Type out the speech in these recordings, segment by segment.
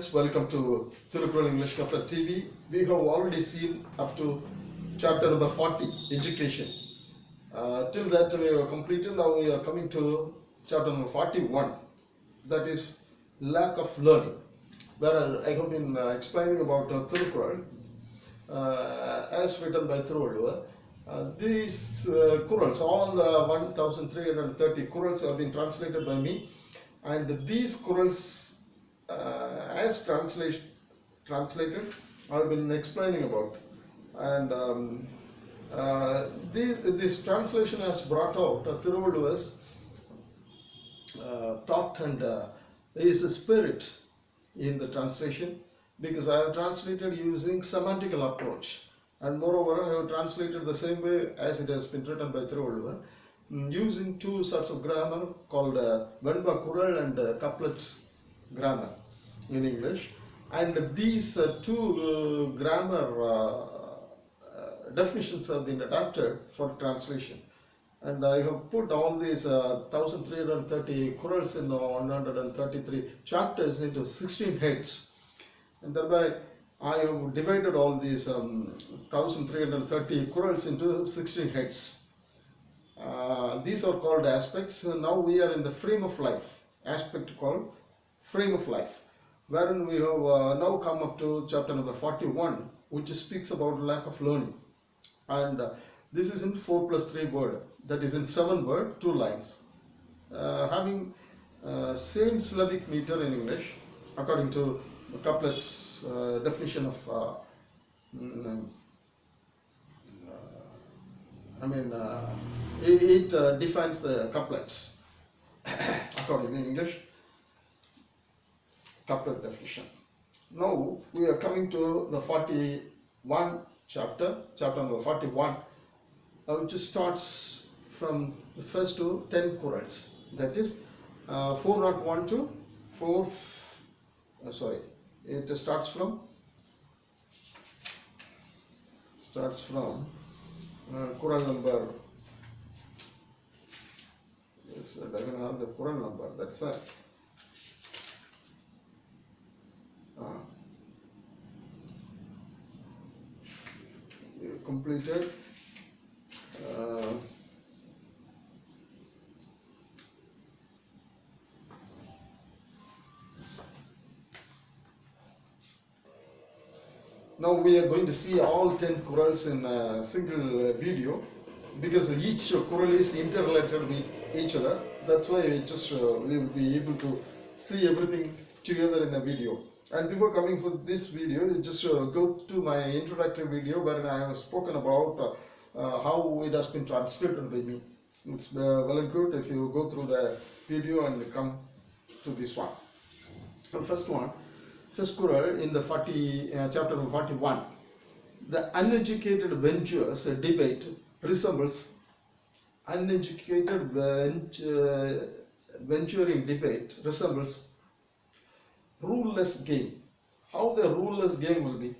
friends, welcome to Thirukkural English Couplet TV. We have already seen up to chapter number 40, education. Till that we have completed. Now we are coming to chapter number 41, that is lack of learning, where I have been explaining about Thirukkural as written by Thirukkural. These Kurals, all the 1330 Kurals have been translated by me, and these Kurals as translated I have been explaining about, and this translation has brought out Thiruvulluvar's thought and his spirit in the translation, because I have translated using semantical approach, and moreover I have translated the same way as it has been written by Thiruvulluvar, using two sorts of grammar called Venba Kural and Couplet grammar in English, and these two grammar definitions have been adapted for translation, and I have put all these 1330 Kurals in 133 chapters into 16 heads, and thereby I have divided all these 1330 Kurals into 16 heads. These are called aspects. Now we are in the frame of life, aspect called frame of life, wherein we have now come up to chapter number 41, which speaks about lack of learning, and this is in 4 plus 3 word, that is in 7 word, 2 lines, having same syllabic meter in English according to the Couplet's definition of it defines the couplets according to English couplet definition. Now we are coming to the 41 chapter number 41, which starts from the first to 10 Kurals, that is 401 to 4, it starts from Kural number, yes, it doesn't have the Kural number, that's it. Completed now we are going to see all 10 Kurals in a single video, because each Kural is interrelated with each other. That's why we will be able to see everything together in a video. And before coming for this video, you just go to my introductory video where I have spoken about how it has been translated by me. It's well and good if you go through the video and come to this one. The first Kural in the chapter number 41. The uneducated venture's debate resembles venturing debate resembles ruleless game. How the ruleless game will be?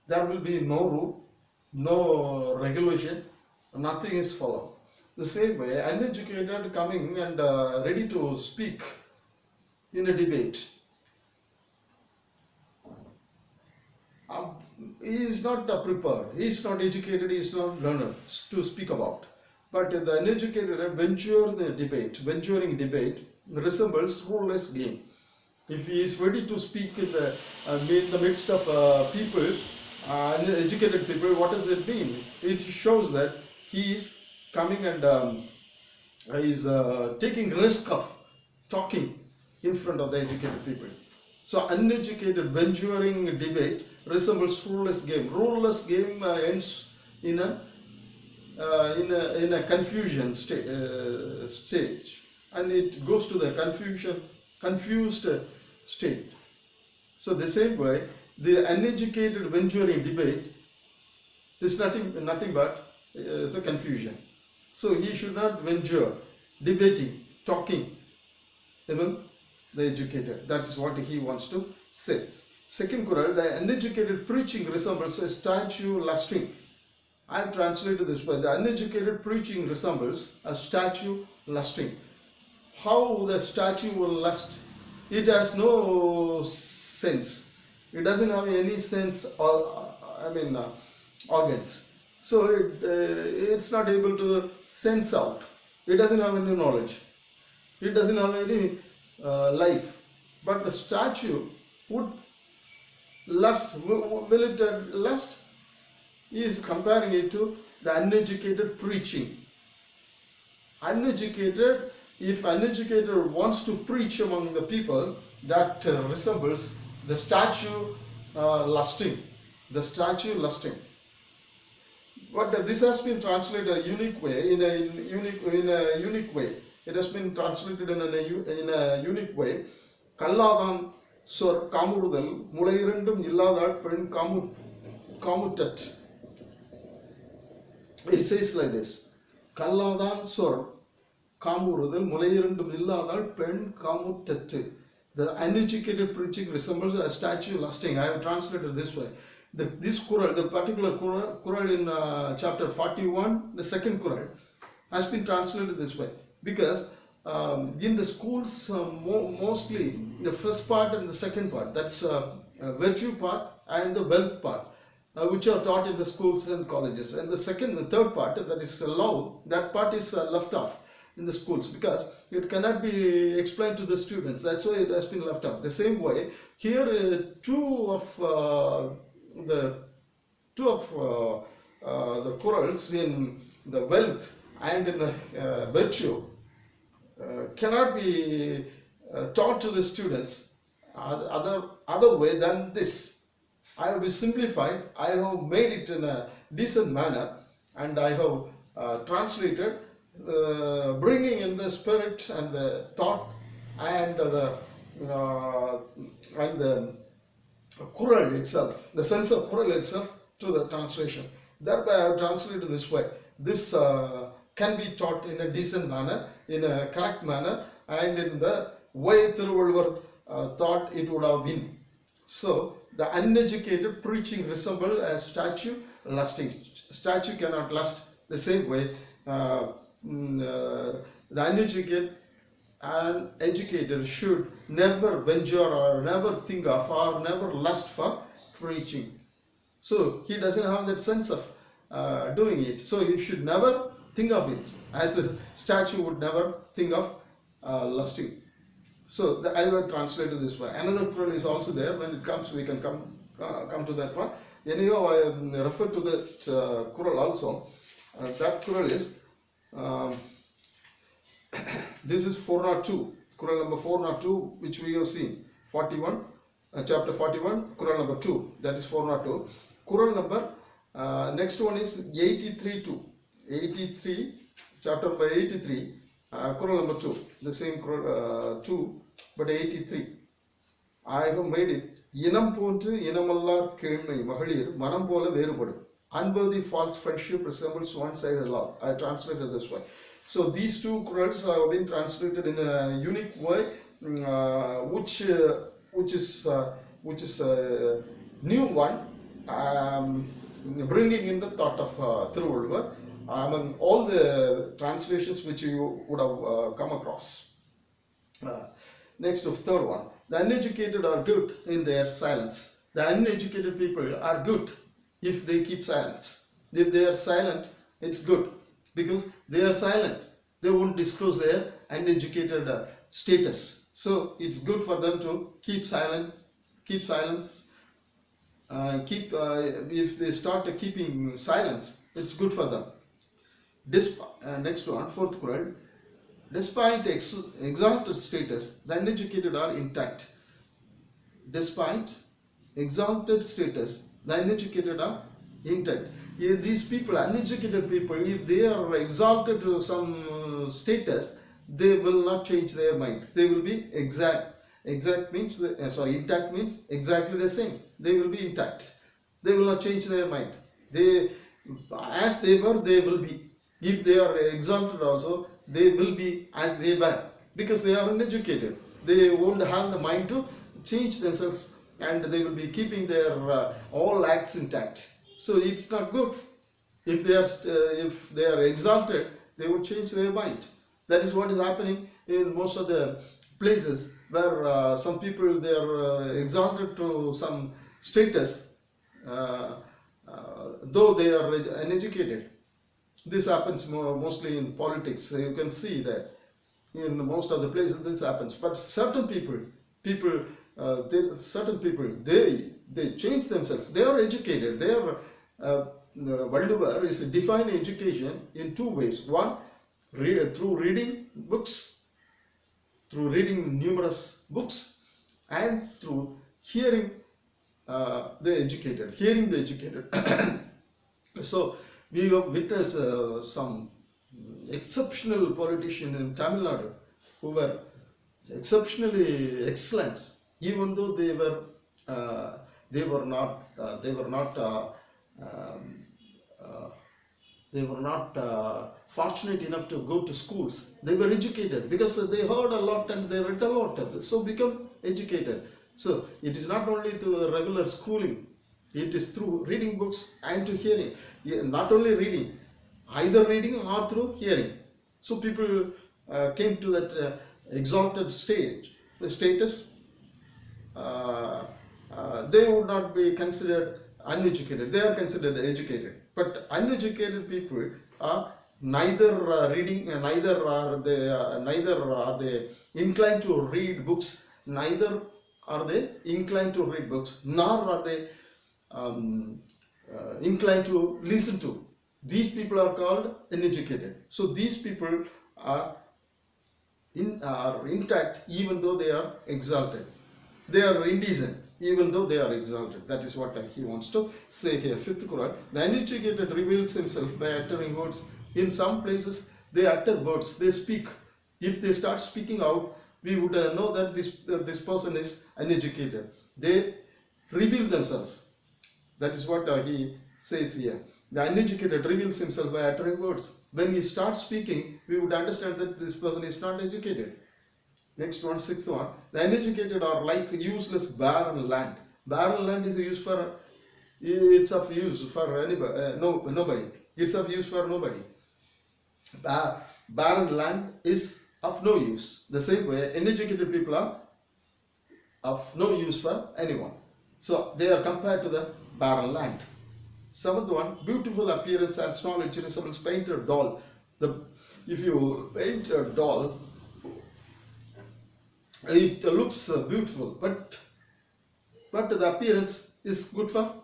There will be no rule, no regulation, nothing is followed. The same way, uneducated coming and ready to speak in a debate, he is not prepared, he is not educated, he is not learned to speak about. But the uneducated venturing debate resembles ruleless game. If he is ready to speak in the midst of people, educated people, what does it mean? It shows that he is coming and is taking risk of talking in front of the educated people. So uneducated venturing debate resembles ruleless game. Ruleless game ends in a confusion stage, and it goes to the confused state. So the same way, the uneducated venturing debate is nothing but is a confusion. So he should not venture debating, talking, even the educated. That's what he wants to say. Second Kural, the uneducated preaching resembles a statue lusting. I have translated this way: the uneducated preaching resembles a statue lusting. How the statue will lust? It has no sense. It doesn't have any sense or organs. So it's not able to sense out. It doesn't have any knowledge. It doesn't have any life. But the statue would lust. Will it lust? He is comparing it to the uneducated preaching. Uneducated, if uneducated wants to preach among the people, that resembles the statue lusting. The statue lusting. But this has been translated a unique way, in a unique way. It has been translated in a unique way. Kalladan sor kamurudal mulairendum illadal pen kamutat. It says like this: Kalladan sor kamurudal mulairendum illadal pen kamutat. The uneducated preaching resembles a statue lusting. I have translated this way. This Qural, the particular Qural in chapter 41, the second Qural, has been translated this way. Because in the schools, mostly the first part and the second part, that's virtue part and the wealth part, which are taught in the schools and colleges. And the third part, that is law, that part is left off in the schools because it cannot be explained to the students. That's why it has been left off. The same way, here two of the Qurals in the wealth and in the virtue cannot be taught to the students other way than this. I have simplified, I have made it in a decent manner, and I have translated, bringing in the spirit and the thought and the Qural itself, the sense of Qural itself to the translation. Thereby I have translated this way. This can be taught in a decent manner, in a correct manner, and in the way Thirukkural thought it would have been. So the uneducated preaching resemble a statue lusting. Statue cannot lust the same way. The uneducated and educated should never venture or never think of or never lust for preaching. So he doesn't have that sense of doing it. So he should never think of it, as the statue would never think of lusting. So I have translated this way. Another Quran is also there. When it comes, we can come to that one. Anyhow, I refer to that Quran also. That Quran is this is 402, Quran number 402, which we have seen. 41, chapter 41, Quran number 2. That is 402. Quran number next one is 83 2. 83, chapter number 83, Quran number 2. The same Quran 2, but 83. I have made it. Inam pontu inamallar kelmai mahalir manam pola verupadu. Unworthy false friendship resembles one-sided love. I translated this way. So these two Qurans have been translated in a unique way, which is a new one, bringing in the thought of Thirukkural among all the translations which you would have come across. Next, the third one. The uneducated are good in their silence. The uneducated people are good if they keep silence. If they are silent, it's good. Because they are silent, they won't disclose their uneducated status. So it's good for them to keep silence. If they start keeping silence, it's good for them. Next one, fourth Quran. Despite exalted status, the uneducated are intact. Despite exalted status, the uneducated are intact. If these people, uneducated people, if they are exalted to some status, they will not change their mind. They will be exact. Intact means exactly the same. They will be intact. They will not change their mind. As they were, they will be. If they are exalted also, they will be as they were, because they are uneducated. They won't have the mind to change themselves, and they will be keeping their all acts intact. So it's not good. If they are exalted, they would change their mind. That is what is happening in most of the places where some people they are exalted to some status, though they are uneducated. This happens mostly in politics. You can see that in most of the places this happens. But certain certain people, they change themselves. They are educated. They are Valduvar is define education in two ways. One, through reading books, through reading numerous books, and through hearing the educated, hearing the educated. So we have witnessed some exceptional politicians in Tamil Nadu who were exceptionally excellent, even though they were not fortunate enough to go to schools. They were educated because they heard a lot and they read a lot, so become educated. So it is not only through regular schooling, it is through reading books and to hearing. Not only reading, either reading or through hearing. So people came to that exalted status. They would not be considered uneducated. They are considered educated. But uneducated people are neither reading, neither are they inclined to read books, neither are they inclined to read books, nor are they inclined to listen to. These people are called uneducated. So these people are intact even though they are exalted. They are indecent even though they are exalted. That is what he wants to say here. Fifth Quran. The uneducated reveals himself by uttering words. In some places they utter words, they speak. If they start speaking out, we would know that this person is uneducated. They reveal themselves. That is what he says here. The uneducated reveals himself by uttering words. When he starts speaking, we would understand that this person is not educated. Next one, sixth one. The uneducated are like useless barren land. Barren land is used for, it's of use for anybody, nobody. It's of use for nobody. Barren land is of no use. The same way, uneducated people are of no use for anyone. So they are compared to the barren land. Seventh one, beautiful appearance and knowledge resembles painted doll. If you paint a doll, it looks beautiful, but the appearance is good for,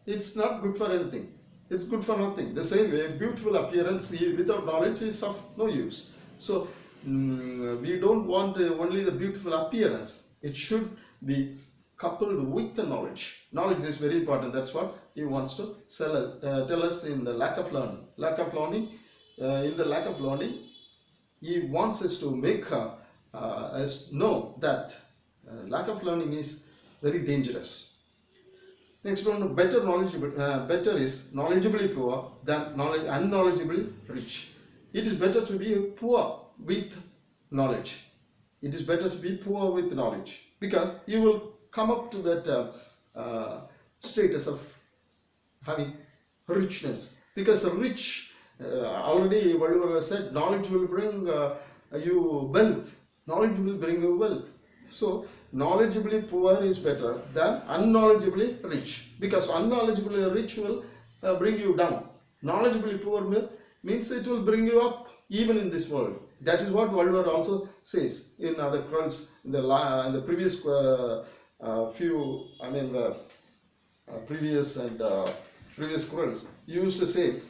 it's not good for anything. It's good for nothing. The same way, beautiful appearance without knowledge is of no use. So we don't want only the beautiful appearance. It should be coupled with the knowledge. Knowledge is very important. That's what he wants to tell us in the lack of learning. In the lack of learning, he wants us to make us know that lack of learning is very dangerous. Next one, better is knowledgeably poor than unknowledgeably rich. It is better to be poor with knowledge. It is better to be poor with knowledge, because you will come up to that status of having richness. Because rich, already Valduvar said, knowledge will bring you wealth. Knowledge will bring you wealth. So knowledgeably poor is better than unknowledgeably rich, because unknowledgeably rich will bring you down. Knowledgeably poor means it will bring you up even in this world. That is what Valduvar also says in other Qurans, in the previous previous Qurans. He used to say,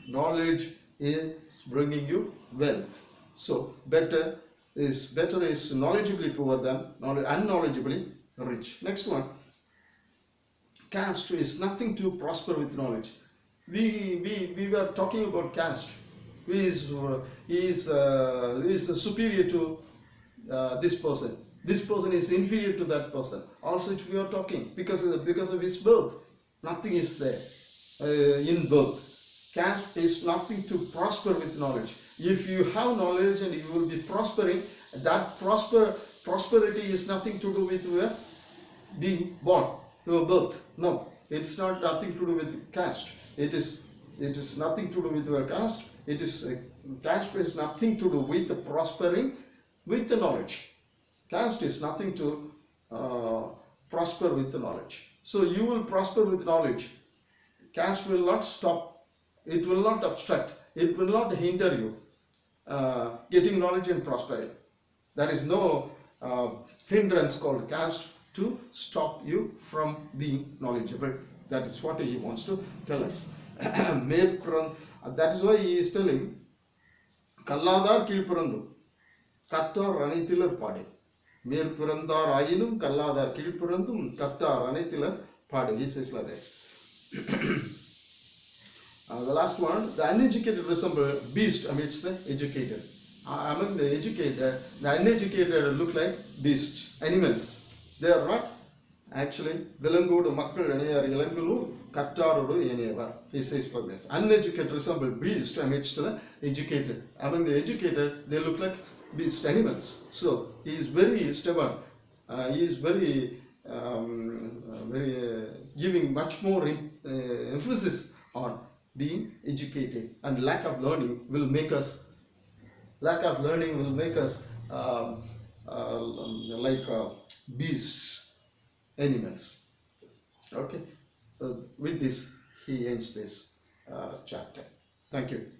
knowledge is bringing you wealth. So better is knowledgeably poor than unknowledgeably rich. Next one, caste is nothing to prosper with knowledge. We were talking about caste. He is superior to this person. This person is inferior to that person. Also, we are talking because of his birth. Nothing is there in birth. Caste is nothing to prosper with knowledge. If you have knowledge and you will be prospering, that prosperity is nothing to do with your being born, your birth. No, it's not nothing to do with caste. It is nothing to do with your caste. Caste is nothing to do with the prospering with the knowledge. Caste is nothing to prosper with the knowledge. So you will prosper with knowledge. Caste will not stop, it will not obstruct, it will not hinder you getting knowledge and prospering. There is no hindrance called caste to stop you from being knowledgeable. That is what he wants to tell us. That is why he is telling, Kalladar Kilpurandum, Kattar Ranithilar Pade. Mer Purandar Ayinum, Kalladar Kilpurandum, Kattar Ranithilar Pade. He says like that. The last one, the uneducated resemble beast amidst the educated. Among the educated, the uneducated look like beasts, animals. They are not actually Vilangodu Makkal Enear Ilangulu, Kattarudu Eneva. He says like this. Uneducated resemble beast amidst the educated. Among the educated, they look like beast animals. So he is very stubborn. He is very giving much more emphasis on being educated, and lack of learning will make us like beasts, animals. Okay, with this he ends this chapter. Thank you.